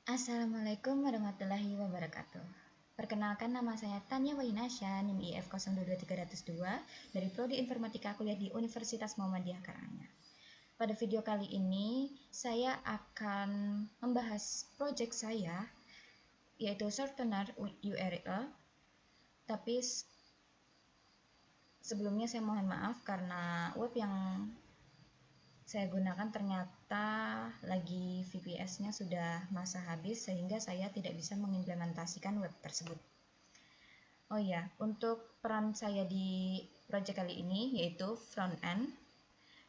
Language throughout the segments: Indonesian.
Assalamualaikum warahmatullahi wabarakatuh. Perkenalkan, nama saya Tanya Wainasya, NIM IF 022302 dari Prodi Informatika Kuliah di Universitas Muhammadiyah Karanganyar. Pada video kali ini, saya akan membahas proyek saya, yaitu shortener URL. Tapi sebelumnya saya mohon maaf karena web yang saya gunakan ternyata lagi VPS-nya sudah masa habis sehingga saya tidak bisa mengimplementasikan web tersebut. Oh ya, untuk peran saya di project kali ini yaitu front end,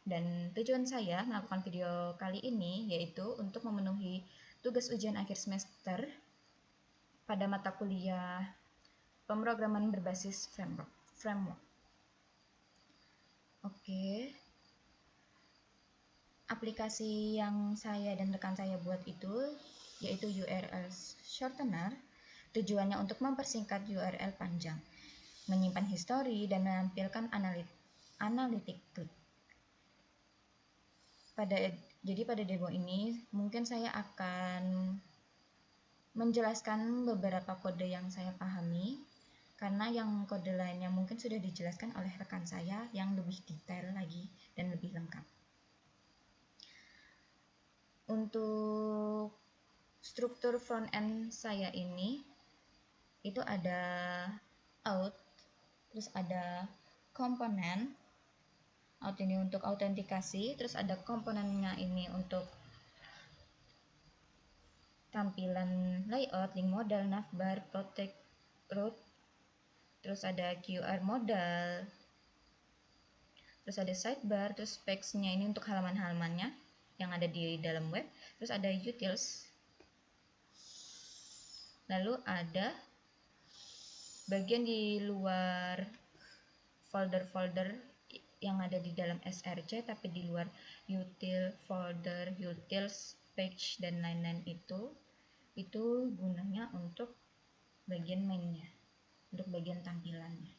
dan tujuan saya melakukan video kali ini yaitu untuk memenuhi tugas ujian akhir semester pada mata kuliah pemrograman berbasis framework. Oke. Aplikasi yang saya dan rekan saya buat itu yaitu URL shortener. Tujuannya untuk mempersingkat URL panjang, menyimpan histori, dan menampilkan analitik klik. Jadi pada demo ini mungkin saya akan menjelaskan beberapa kode yang saya pahami, karena yang kode lainnya mungkin sudah dijelaskan oleh rekan saya yang lebih detail lagi dan lebih lengkap. Untuk struktur front end saya ini itu ada out, terus ada komponen. Out ini untuk autentikasi, terus ada komponennya ini untuk tampilan layout, link modal, navbar, protect route, terus ada QR modal, terus ada sidebar, terus specs-nya ini untuk halaman-halamannya yang ada di dalam web, terus ada utils, lalu ada bagian di luar folder-folder yang ada di dalam SRC tapi di luar util, folder, utils, page, dan lain-lain itu gunanya untuk bagian mainnya, untuk bagian tampilannya.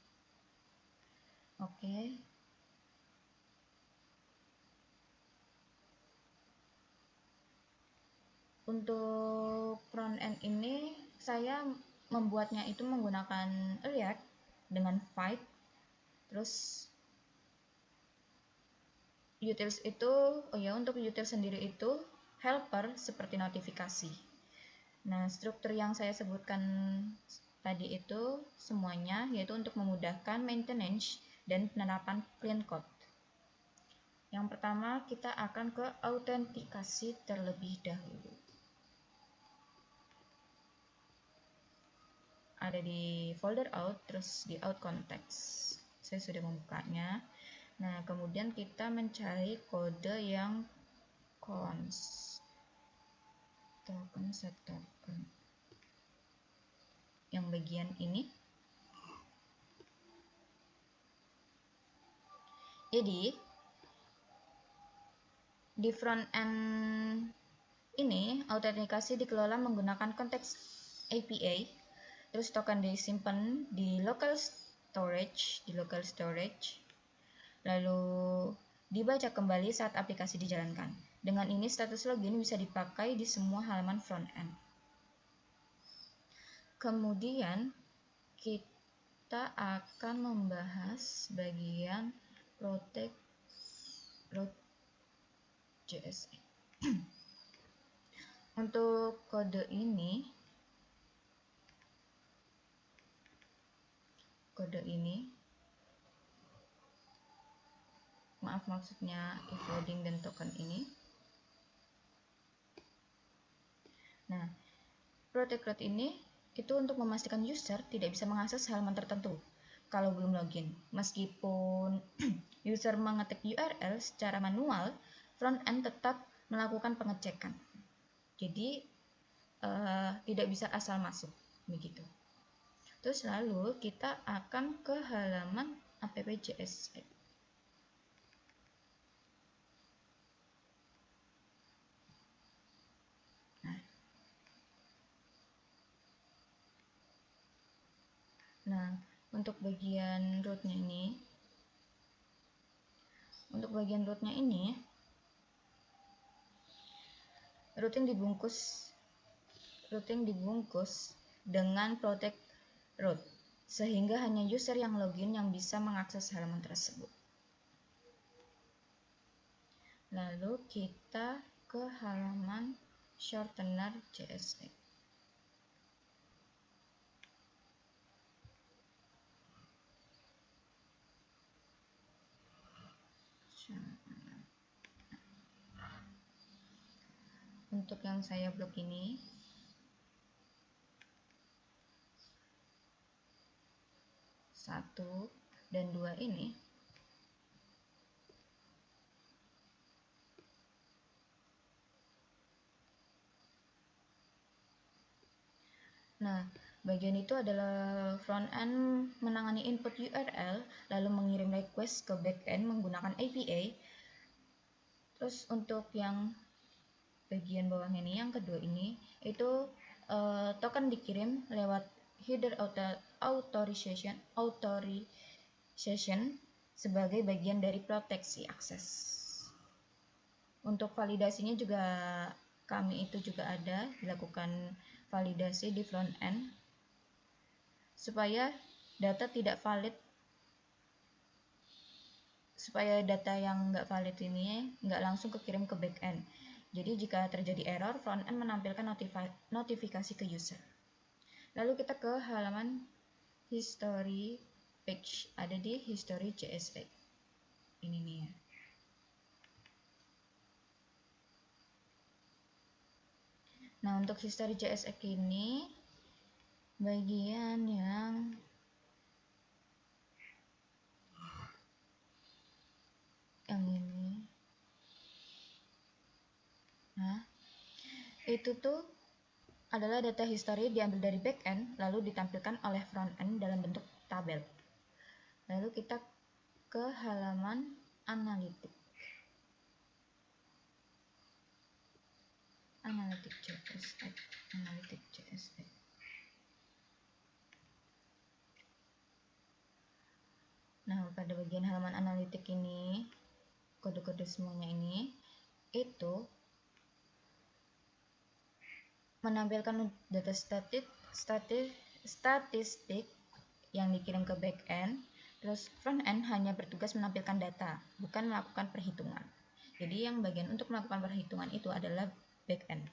Oke. Untuk front end ini saya membuatnya itu menggunakan React dengan Vite. Terus utils itu, untuk utils sendiri itu helper seperti notifikasi. Nah, struktur yang saya sebutkan tadi itu semuanya yaitu untuk memudahkan maintenance dan penerapan clean code. Yang pertama, kita akan ke autentikasi terlebih dahulu. Ada di folder out, terus di out context. Saya sudah membukanya. Nah, kemudian kita mencari kode yang cons token set token. Yang bagian ini. Jadi, di front end ini, autentikasi dikelola menggunakan konteks API, terus token disimpan di local storage, lalu dibaca kembali saat aplikasi dijalankan. Dengan ini, status login bisa dipakai di semua halaman front end. Kemudian, kita akan membahas bagian protect route.js. Untuk kode ini maksudnya if loading dan token ini. Nah, protect route ini itu untuk memastikan user tidak bisa mengakses halaman tertentu kalau belum login. Meskipun user mengetik URL secara manual, front end tetap melakukan pengecekan. Jadi tidak bisa asal masuk begitu. Terus lalu kita akan ke halaman app.js. Nah, untuk bagian root-nya ini, root yang dibungkus routing dibungkus dengan protect root, sehingga hanya user yang login yang bisa mengakses halaman tersebut. Lalu kita ke halaman shortener JSX. Untuk yang saya blok ini, satu dan dua ini, nah bagian itu adalah front end menangani input URL lalu mengirim request ke backend menggunakan API. Terus untuk yang bagian bawah ini, yang kedua ini, itu token dikirim lewat header authorization sebagai bagian dari proteksi akses. Untuk validasinya juga kami itu juga ada dilakukan validasi di front end supaya data yang nggak valid ini nggak langsung kekirim ke backend. Jadi jika terjadi error, front end menampilkan notifikasi ke user. Lalu kita ke halaman history page, ada di history JSX. Ini nih ya. Nah, untuk history JSX ini bagian yang ini. Nah, itu tuh adalah data history diambil dari backend lalu ditampilkan oleh frontend dalam bentuk tabel. Lalu kita ke halaman analitik. Analitik JSX. Nah, pada bagian halaman analitik ini, kode-kode semuanya ini itu menampilkan data statistik yang dikirim ke backend. Terus front end hanya bertugas menampilkan data, bukan melakukan perhitungan. Jadi yang bagian untuk melakukan perhitungan itu adalah backend.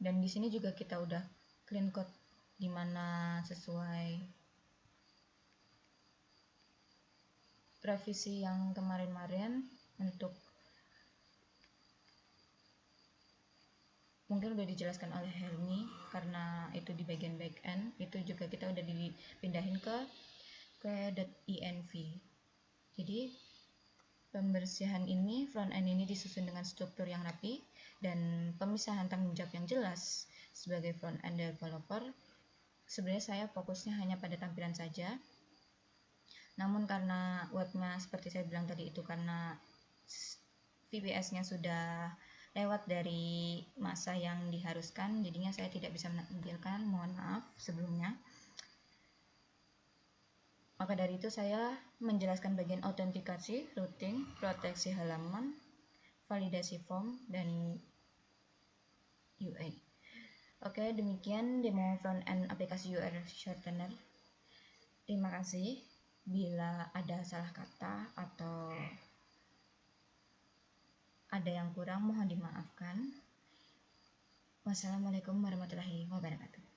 Dan di sini juga kita udah clean code di mana sesuai revisi yang kemarin-kemarin. Untuk mungkin udah dijelaskan oleh Helmi karena itu di bagian backend, itu juga kita udah dipindahin ke .env. Jadi pembersihan ini, front end ini disusun dengan struktur yang rapi dan pemisahan tanggung jawab yang jelas. Sebagai front end developer, sebenarnya saya fokusnya hanya pada tampilan saja. Namun karena webnya seperti saya bilang tadi itu, karena VPS-nya sudah lewat dari masa yang diharuskan, jadinya saya tidak bisa menampilkan, mohon maaf sebelumnya. Maka dari itu saya menjelaskan bagian autentikasi, routing, proteksi halaman, validasi form, dan UI. Oke, demikian demo front end aplikasi URL shortener. Terima kasih. Bila ada salah kata atau ada yang kurang, mohon dimaafkan. Wassalamualaikum warahmatullahi wabarakatuh.